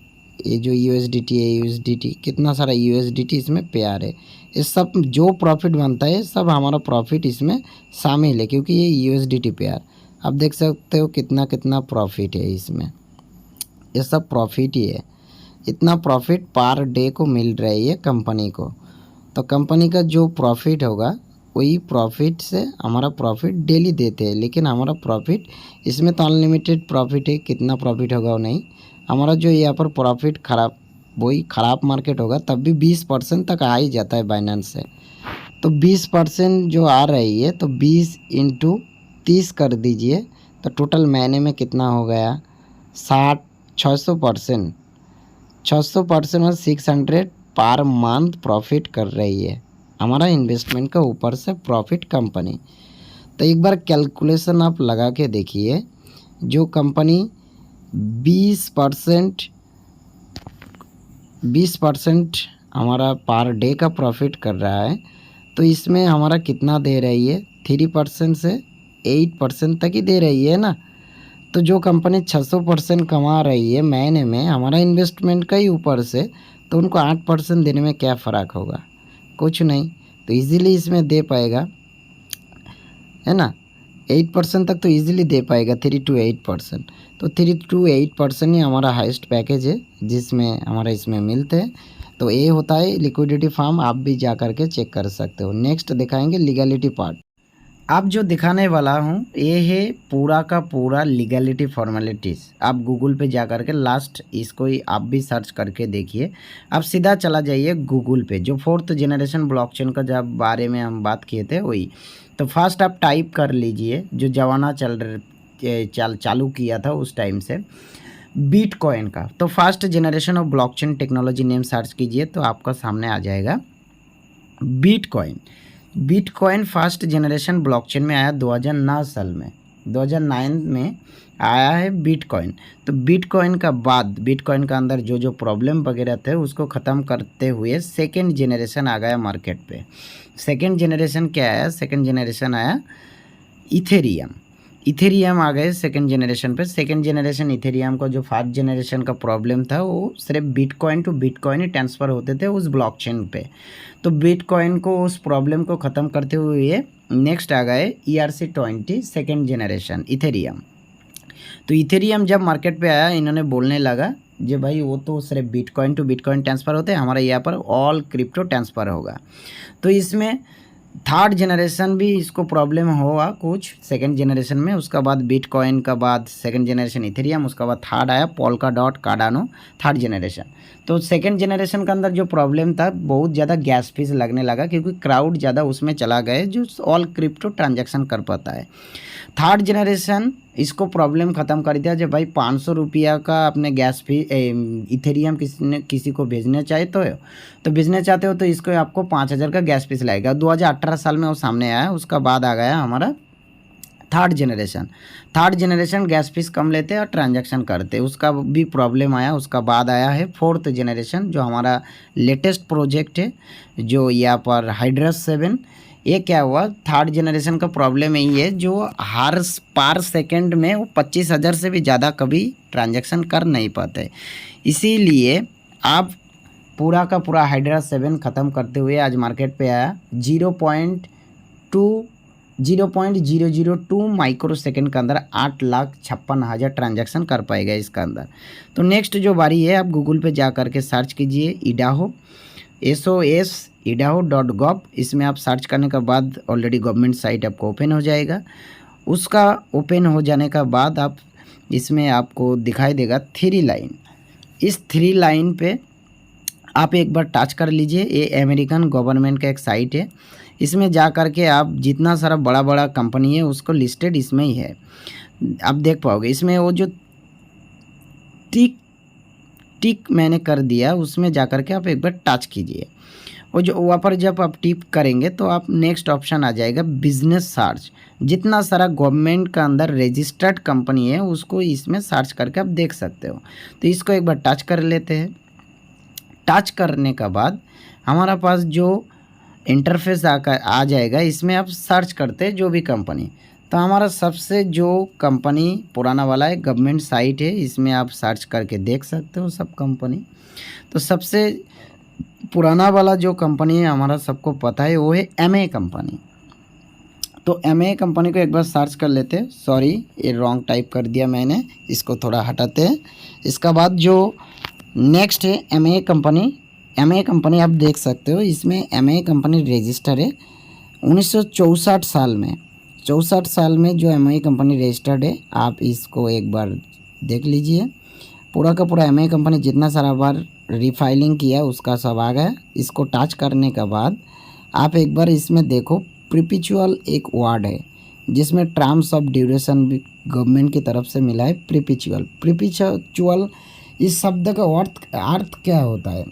ये जो यूएसडीटी है, यूएसडीटी कितना सारा यूएसडीटी इसमें पेयर है, ये सब जो प्रॉफिट बनता है सब हमारा प्रॉफिट इसमें शामिल है, क्योंकि ये यूएसडीटी पेयर आप देख सकते हो कितना कितना प्रॉफिट है इसमें, ये सब प्रॉफिट ही है। इतना प्रॉफिट पर डे को मिल रही है कंपनी को। तो कंपनी का जो प्रॉफिट होगा वही प्रॉफिट से हमारा प्रॉफिट डेली देते हैं, लेकिन हमारा प्रॉफिट इसमें तो अनलिमिटेड प्रॉफिट है, कितना प्रॉफिट होगा वो नहीं। हमारा जो यहाँ पर प्रॉफिट ख़राब मार्केट होगा तब भी 20% तक आ ही जाता है बाइनेंस से। तो 20% जो आ रही है तो 20 × 30 कर दीजिए, तो टोटल महीने में कितना हो गया 600%। 600% में 600 पर मंथ प्रॉफिट कर रही है हमारा इन्वेस्टमेंट का ऊपर से प्रॉफिट कंपनी। तो एक बार कैलकुलेशन आप लगा के देखिए, जो कंपनी 20% हमारा पर डे का प्रॉफिट कर रहा है तो इसमें हमारा कितना दे रही है, 3% से 8% तक ही दे रही है ना। तो जो कंपनी 600% कमा रही है महीने में हमारा इन्वेस्टमेंट का ही ऊपर से, तो उनको 8% देने में क्या फ़र्क होगा, कुछ नहीं। तो इजीली इसमें दे पाएगा। है ना, 8% तक तो इजीली दे पाएगा, 3 to 8%। तो 3 to 8% ही हमारा हाईएस्ट पैकेज है जिसमें हमारा इसमें मिलते हैं। तो ये होता है लिक्विडिटी फार्म, आप भी जा कर के चेक कर सकते हो। नेक्स्ट दिखाएंगे लीगलिटी पार्ट। आप जो दिखाने वाला हूँ ये है पूरा का पूरा लीगलिटी फॉर्मेलिटीज़। आप गूगल पे जा कर के लास्ट इसको ही आप भी सर्च करके देखिए। आप सीधा चला जाइए गूगल पे, जो 4th जनरेशन ब्लॉकचेन का जब बारे में हम बात किए थे वही। तो फर्स्ट आप टाइप कर लीजिए, जो जमाना चालू किया था उस टाइम से, बिटकॉइन का। तो first generation of blockchain technology name search कीजिए तो आपका सामने आ जाएगा bitcoin. Bitcoin first generation blockchain में आया 2009 साल में, 2009 में आया है बिटकॉइन। तो बिटकॉइन का बाद बिटकॉइन का अंदर जो जो प्रॉब्लम वगैरह थे उसको ख़त्म करते हुए सेकेंड जनरेशन आ गया मार्केट पे। सेकेंड जनरेशन क्या आया? सेकेंड जनरेशन आया इथेरियम। इथेरियम आ गए सेकेंड जनरेशन पे। सेकेंड जनरेशन इथेरियम का जो फर्स्ट जनरेशन का प्रॉब्लम था वो सिर्फ बिटकॉइन टू बिटकॉइन ही ट्रांसफ़र होते थे उस ब्लॉकचेन पे। तो बिटकॉइन को उस प्रॉब्लम को ख़त्म करते हुए नेक्स्ट आ गए ERC-20 सेकेंड जनरेशन इथेरियम। तो इथेरियम जब मार्केट पे आया इन्होंने बोलने लगा जो भाई वो तो सिर्फ बिटकॉइन टू बिटकॉइन ट्रांसफ़र होते हैं, हमारे यहाँ पर ऑल क्रिप्टो ट्रांसफ़र होगा। तो इसमें थर्ड जनरेशन भी इसको प्रॉब्लम हुआ कुछ सेकंड जनरेशन में। उसका बाद बिटकॉइन का बाद सेकंड जनरेशन इथेरियम, उसका बाद थर्ड आया पोल्काडॉट कार्डानो थर्ड जनरेशन। तो सेकंड जनरेशन के अंदर जो प्रॉब्लम था बहुत ज़्यादा गैस फीस लगने लगा क्योंकि क्राउड ज़्यादा उसमें चला गए जो ऑल क्रिप्टो ट्रांजैक्शन कर पाता है। थर्ड जनरेशन इसको प्रॉब्लम ख़त्म कर दिया जब भाई 500 रुपया का अपने गैस फी इथेरियम किसी को भेजने भेजने चाहते हो तो इसको आपको 5000 का गैस फीस लगेगा। 2018 साल में वो सामने आया। उसका बाद आ गया हमारा third generation. Third generation gas fees कम लेते हैं और ट्रांजैक्शन करते, उसका भी प्रॉब्लम आया। उसका बाद आया है फोर्थ जनरेशन जो हमारा लेटेस्ट प्रोजेक्ट है जो यहाँ पर हाइड्रस 7। ये क्या हुआ? थर्ड जनरेशन का प्रॉब्लम यही है जो हर पर सेकंड में वो 25,000 से भी ज़्यादा कभी ट्रांजैक्शन कर नहीं पाते। इसीलिए आप पूरा का पूरा हाइड्रस 7 ख़त्म करते हुए आज मार्केट पे आया 0.002 माइक्रो सेकेंड के अंदर 8,56,000 ट्रांजैक्शन कर पाएगा इसका अंदर। तो नेक्स्ट जो बारी है आप गूगल पे जा कर के सर्च कीजिए इडाहो SOS idaho.gov। इसमें आप सर्च करने के बाद ऑलरेडी गवर्नमेंट साइट आपको ओपन हो जाएगा। उसका ओपन हो जाने का बाद आप इसमें आपको दिखाई देगा 3 लाइन। इस 3 लाइन पे आप एक बार टच कर लीजिए। ये अमेरिकन गवर्नमेंट का एक साइट है। इसमें जा कर के आप जितना सारा बड़ा बड़ा कंपनी है उसको लिस्टेड इसमें ही है, आप देख पाओगे। इसमें वो जो टिक मैंने कर दिया उसमें जा कर के आप एक बार टच कीजिए। और जो वहाँ पर जब आप टिप करेंगे तो आप नेक्स्ट ऑप्शन आ जाएगा बिजनेस सर्च। जितना सारा गवर्नमेंट का अंदर रजिस्टर्ड कंपनी है उसको इसमें सर्च करके आप देख सकते हो। तो इसको एक बार टच कर लेते हैं। टच करने का बाद हमारा पास जो इंटरफेस आ जाएगा, इसमें आप सर्च करते हैं जो भी कंपनी। तो हमारा सबसे जो कंपनी पुराना वाला है गवर्नमेंट साइट है, इसमें आप सर्च करके देख सकते हो सब कंपनी। तो सबसे पुराना वाला जो कंपनी है हमारा सबको पता है वो है MA कंपनी। तो MA कंपनी को एक बार सर्च कर लेते हैं। सॉरी ये रॉन्ग टाइप कर दिया मैंने, इसको थोड़ा हटाते हैं। इसका बाद जो नेक्स्ट है MA कंपनी। MA कंपनी आप देख सकते हो, इसमें MA कंपनी रजिस्टर है 1964 साल में। 64 साल में जो MA कंपनी रजिस्टर्ड है, आप इसको एक बार देख लीजिए। पूरा का पूरा MA कंपनी जितना सारा बार रिफाइलिंग किया उसका सब आ गया। इसको टच करने के बाद आप एक बार इसमें देखो प्रीपिचुअल एक वर्ड है जिसमें टर्म्स ऑफ ड्यूरेशन भी गवर्नमेंट की तरफ से मिला है। प्रीपिचुअल इस शब्द का अर्थ क्या होता है?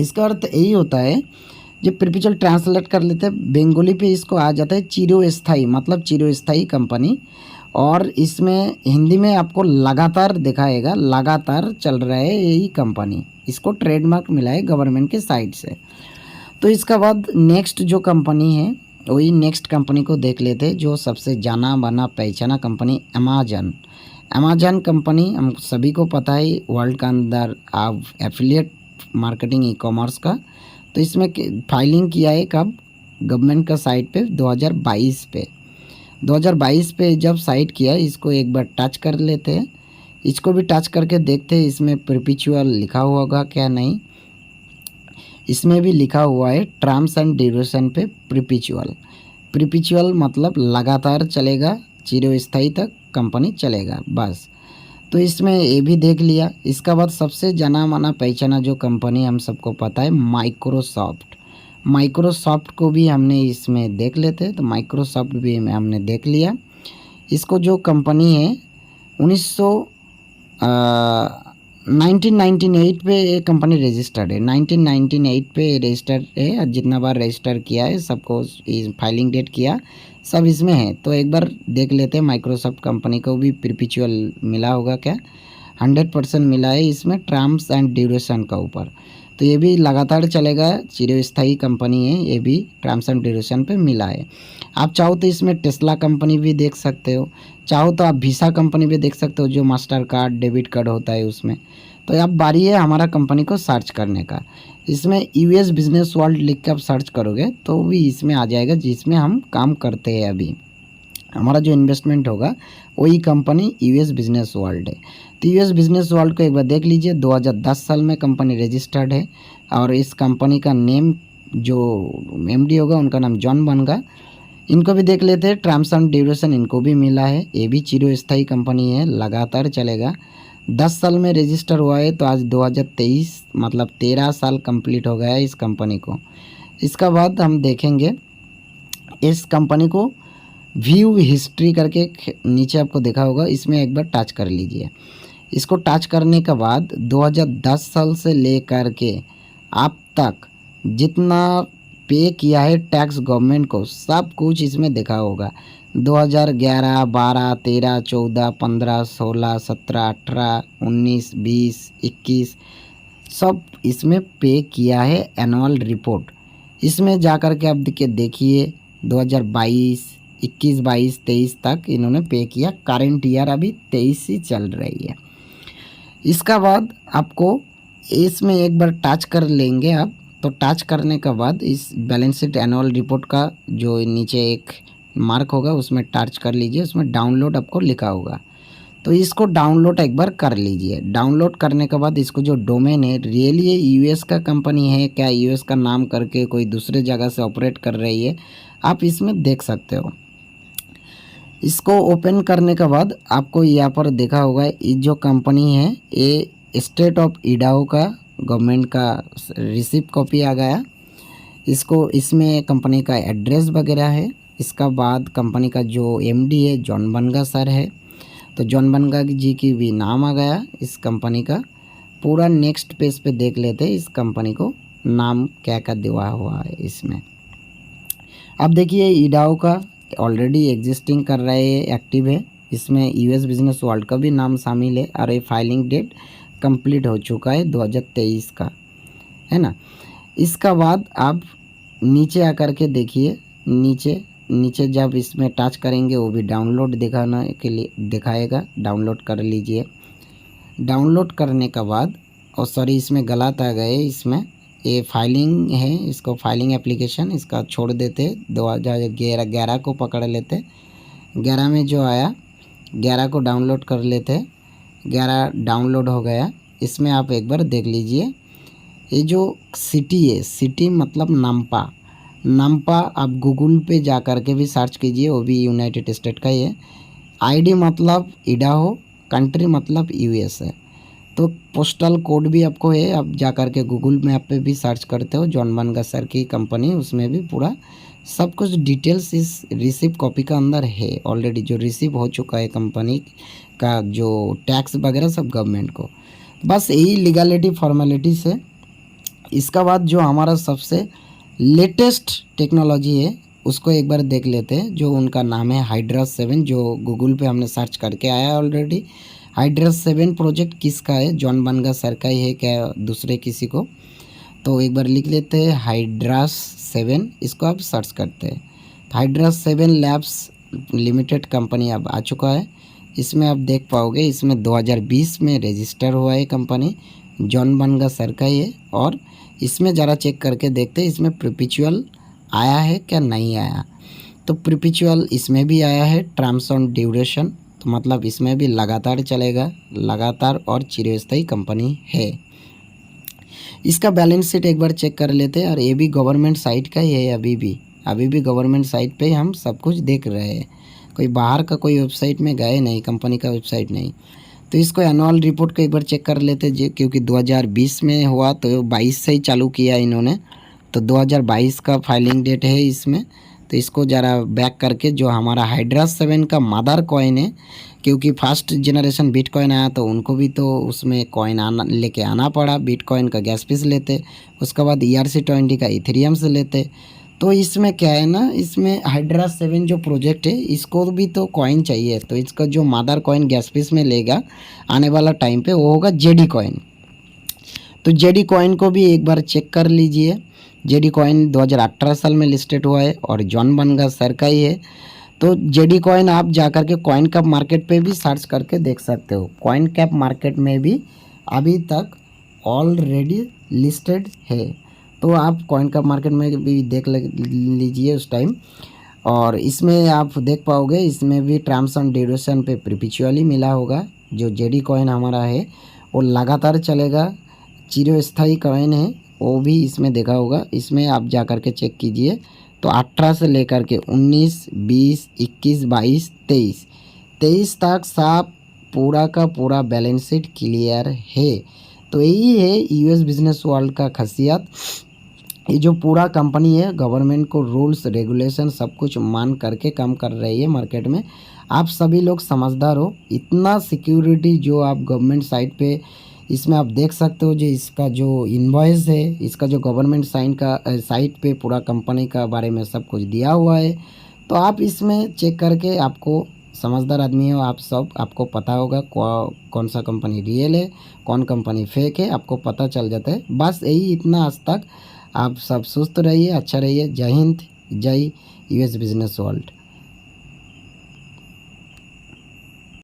इसका अर्थ यही होता है, जब प्रीपिचुअल ट्रांसलेट कर लेते हैं बंगाली पे इसको आ जाता है चिरस्थायी, मतलब चिरस्थायी कंपनी। और इसमें हिंदी में आपको लगातार दिखाएगा, लगातार चल रहा है यही कंपनी। इसको ट्रेडमार्क मिला है गवर्नमेंट के साइड से। तो इसका बाद नेक्स्ट जो कंपनी है वही नेक्स्ट कंपनी को देख लेते हैं जो सबसे जाना माना पहचाना कंपनी अमेजन कंपनी। हम सभी को पता है वर्ल्ड के अंदर आप एफिलिएट मार्केटिंग ई-कॉमर्स का। तो इसमें फाइलिंग किया है कब? गवर्नमेंट का साइट पे 2022 पे। 2022 पे जब साइट किया, इसको एक बार टच कर लेते हैं, इसको भी टच करके देखते हैं इसमें परपेचुअल लिखा हुआ होगा क्या नहीं। इसमें भी लिखा हुआ है टर्म्स एंड ड्यूरेशन पे परपेचुअल। परपेचुअल मतलब लगातार चलेगा, चिरस्थायी तक कंपनी चलेगा बस। तो इसमें ये भी देख लिया। इसका बाद सबसे जाना माना पहचाना जो कंपनी हम सबको पता है माइक्रोसॉफ्ट। माइक्रोसॉफ्ट को भी हमने इसमें देख लेते हैं। तो माइक्रोसॉफ्ट भी हमने देख लिया। इसको जो कंपनी है 1998 पे ये कंपनी रजिस्टर्ड है। 1998 पे रजिस्टर्ड है। जितना बार रजिस्टर किया है सबको फाइलिंग डेट किया सब इसमें है। तो एक बार देख लेते हैं माइक्रोसॉफ्ट कंपनी को भी परपेचुअल मिला होगा क्या। 100% मिला है इसमें टर्म्स एंड ड्यूरेशन का ऊपर। तो ये भी लगातार चलेगा, चिरस्थायी कंपनी है, ये भी टर्म्स एंड ड्यूरेशन पे मिला है। आप चाहो तो इसमें टेस्ला कंपनी भी देख सकते हो, चाहो तो आप वीसा कंपनी भी देख सकते हो जो मास्टर कार्ड डेबिट कार्ड होता है उसमें। तो अब बारी है हमारा कंपनी को सर्च करने का। इसमें यूएस बिजनेस वर्ल्ड लिख के आप सर्च करोगे तो भी इसमें आ जाएगा जिसमें हम काम करते हैं। अभी हमारा जो इन्वेस्टमेंट होगा वही कंपनी यूएस बिजनेस वर्ल्ड है। तो यूएस बिजनेस वर्ल्ड को एक बार देख लीजिए। 2010 साल में कंपनी रजिस्टर्ड है और इस कंपनी का नेम जो एमडी होगा उनका नाम जॉन बनेगा। इनको भी देख लेते हैं। टर्म्स एंड ड्यूरेशन इनको भी मिला है। ये भी चिरस्थायी कंपनी है, लगातार चलेगा। 10 साल में रजिस्टर हुआ है तो आज 2023 मतलब 13 साल कंप्लीट हो गया है इस कंपनी को। इसका बाद हम देखेंगे इस कंपनी को व्यू हिस्ट्री करके नीचे आपको देखा होगा, इसमें एक बार टच कर लीजिए। इसको टच करने के बाद 2010 साल से लेकर के अब तक जितना पे किया है टैक्स गवर्नमेंट को सब कुछ इसमें देखा होगा। 2011, 12, 13, 14, 15, 16, 17, 18, 19, 20, 21 सब इसमें पे किया है एनुअल रिपोर्ट। इसमें जा कर के आप देखिए 2022, 21, 22, 23 तक इन्होंने पे किया। करेंट ईयर अभी 23 ही चल रही है। इसका बाद आपको इसमें एक बार टच कर लेंगे आप। तो टच करने के बाद इस बैलेंस शीट एनुअल रिपोर्ट का जो नीचे एक मार्क होगा उसमें टच कर लीजिए। उसमें डाउनलोड आपको लिखा होगा तो इसको डाउनलोड एक बार कर लीजिए। डाउनलोड करने के बाद इसको जो डोमेन है रियली ये यूएस का कंपनी है क्या, यूएस का नाम करके कोई दूसरे जगह से ऑपरेट कर रही है, आप इसमें देख सकते हो। इसको ओपन करने के बाद आपको यहाँ पर देखा होगा ये जो कंपनी है ये स्टेट ऑफ इडाहो का गवर्नमेंट का रिसिप्ट कॉपी आ गया। इसको इसमें कंपनी का एड्रेस वगैरह है। इसका बाद कंपनी का जो एमडी है जॉन बनगा सर है। तो जॉन बनगा जी की भी नाम आ गया इस कंपनी का। पूरा नेक्स्ट पेज पे देख लेते हैं इस कंपनी को नाम क्या क्या दिया हुआ है इसमें। अब देखिए इडाहो का ऑलरेडी एग्जिस्टिंग कर रहा है, एक्टिव है। इसमें यूएस बिजनेस वर्ल्ड का भी नाम शामिल है और ये फाइलिंग डेट कंप्लीट हो चुका है 2023 का, है ना। इसका बाद आप नीचे आकर के देखिए, नीचे जब इसमें टच करेंगे वो भी डाउनलोड दिखाने के लिए दिखाएगा। डाउनलोड कर लीजिए। डाउनलोड करने के बाद सॉरी इसमें गलत आ गए, इसमें ये फाइलिंग है, इसको फाइलिंग एप्लीकेशन इसका छोड़ देते। 2011 को पकड़ लेते। 11 में जो आया 11 को डाउनलोड कर लेते। 11 डाउनलोड हो गया। इसमें आप एक बार देख लीजिए। ये जो सिटी है, सिटी मतलब नाम्पा आप गूगल पे जा कर के भी सर्च कीजिए, वो भी यूनाइटेड स्टेट का ही है। आईडी मतलब इडाहो, कंट्री मतलब यूएस है। तो पोस्टल कोड भी आपको है, आप जा कर के गूगल मैप पे भी सर्च करते हो जॉन बनगा सर की कंपनी, उसमें भी पूरा सब कुछ डिटेल्स इस रिसिप्ट कॉपी का अंदर है। ऑलरेडी जो रिसीव हो चुका है कंपनी का जो टैक्स वगैरह सब गवर्नमेंट को। बस यही लीगलिटी फॉर्मेलिटीज है। इसका बाद जो हमारा सबसे लेटेस्ट टेक्नोलॉजी है उसको एक बार देख लेते हैं। जो उनका नाम है हाइड्रस 7, जो गूगल पे हमने सर्च करके आया ऑलरेडी। हाइड्रस 7 प्रोजेक्ट किसका है, जॉन बनगा सर का ही है क्या दूसरे किसी को। तो एक बार लिख लेते हैं हाइड्रस 7, इसको आप सर्च करते हैं। हाइड्रस 7 लैब्स लिमिटेड कंपनी अब आ चुका है। इसमें आप देख पाओगे इसमें 2020 में रजिस्टर हुआ है कंपनी, जॉन बनगा सर का ही है। और इसमें ज़रा चेक करके देखते हैं इसमें परपेचुअल आया है क्या नहीं आया। तो परपेचुअल इसमें भी आया है टर्म्स ऑन ड्यूरेशन, तो मतलब इसमें भी लगातार चलेगा, लगातार और चिरस्थायी कंपनी है। इसका बैलेंस शीट एक बार चेक कर लेते हैं। और ये भी गवर्नमेंट साइट का ही है, अभी भी गवर्नमेंट साइट पे हम सब कुछ देख रहे हैं, कोई बाहर का कोई वेबसाइट में गए नहीं, कंपनी का वेबसाइट नहीं। तो इसको एनुअल रिपोर्ट को एक बार चेक कर लेते हैं, क्योंकि 2020 में हुआ तो 22 से ही चालू किया इन्होंने, तो 2022 का फाइलिंग डेट है इसमें। तो इसको ज़रा बैक करके जो हमारा हाइड्रा 7 का मदर कॉइन है, क्योंकि फर्स्ट जनरेशन बिटकॉइन आया तो उनको भी तो उसमें कॉइन लेके आना पड़ा, बिटकॉइन का गैस फीस लेते, उसके बाद ERC-20 का इथेरियम से लेते। तो इसमें क्या है ना, इसमें हाइड्रा 7 जो प्रोजेक्ट है इसको भी तो कॉइन चाहिए, तो इसका जो मदर कॉइन गैस फीस में लेगा आने वाला टाइम पे वो होगा जेडी कॉइन। तो जेडी कॉइन को भी एक बार चेक कर लीजिए। जेडी कॉइन 2018 साल में लिस्टेड हुआ है और जॉन बनगा सर का ही है। तो जेडी कॉइन आप जाकर के कॉइन कैप मार्केट पे भी सर्च करके देख सकते हो। कॉइन कैप मार्केट में भी अभी तक ऑलरेडी लिस्टेड है, तो आप कॉइन कैप मार्केट में भी देख लीजिए उस टाइम। और इसमें आप देख पाओगे, इसमें भी टर्म्स एंड ड्यूरेशन पे परपेचुअली मिला होगा। जो जेडी कॉइन हमारा है वो लगातार चलेगा, चिरस्थायी कॉइन है, वो भी इसमें देखा होगा। इसमें आप जा कर के चेक कीजिए, तो 18 से लेकर के 19, 20, 21, 22, 23 तक सब पूरा का पूरा बैलेंस शीट क्लियर है। तो यही है यूएस बिजनेस वर्ल्ड का खासियत। ये जो पूरा कंपनी है गवर्नमेंट को रूल्स रेगुलेशन सब कुछ मान करके काम कर रही है मार्केट में। आप सभी लोग समझदार हो, इतना सिक्योरिटी जो आप गवर्नमेंट साइट पे इसमें आप देख सकते हो, जो इसका जो इनवॉइस है, इसका जो गवर्नमेंट साइट पे पूरा कंपनी का बारे में सब कुछ दिया हुआ है। तो आप इसमें चेक करके, आपको समझदार आदमी हो आप सब, आपको पता होगा कौन सा कंपनी रियल है, कौन कंपनी फेक है, आपको पता चल जाता है। बस यही इतना आज तक। आप सब सुस्त रहिए, अच्छा रहिए। जय हिंद, जय यूएस बिजनेस वर्ल्ड।